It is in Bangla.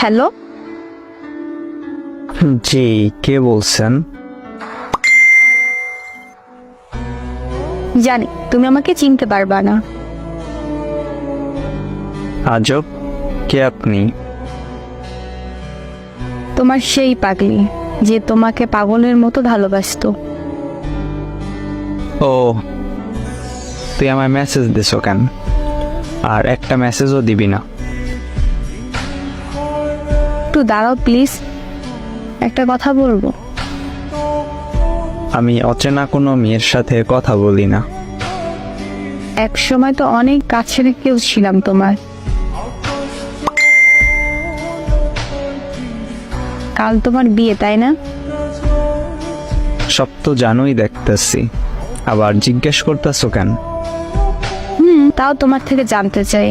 হ্যালো, জি, কে বলছেন? জানি তুমি আমাকে চিনতে পারবা না। আজব, কে আপনি? তোমার সেই পাগলি যে তোমাকে পাগলের মতো ভালোবাসতো। ও, তুই আমায় মেসেজ দিছ কেন? আর একটা মেসেজও দিবি না? একটু দাঁড়াও প্লিজ, একটা কথা বলবো। আমি অচেনা কোনো মেয়ের সাথে কথা বলি না। এক সময় তো অনেক কাছের কেউ ছিলাম তোমার। কাল তোমার বিয়ে, তাই না? সব তো জানোই দেখতেছি, আবার জিজ্ঞেস করতেছো কেন? তাও তোমার থেকে জানতে চাই।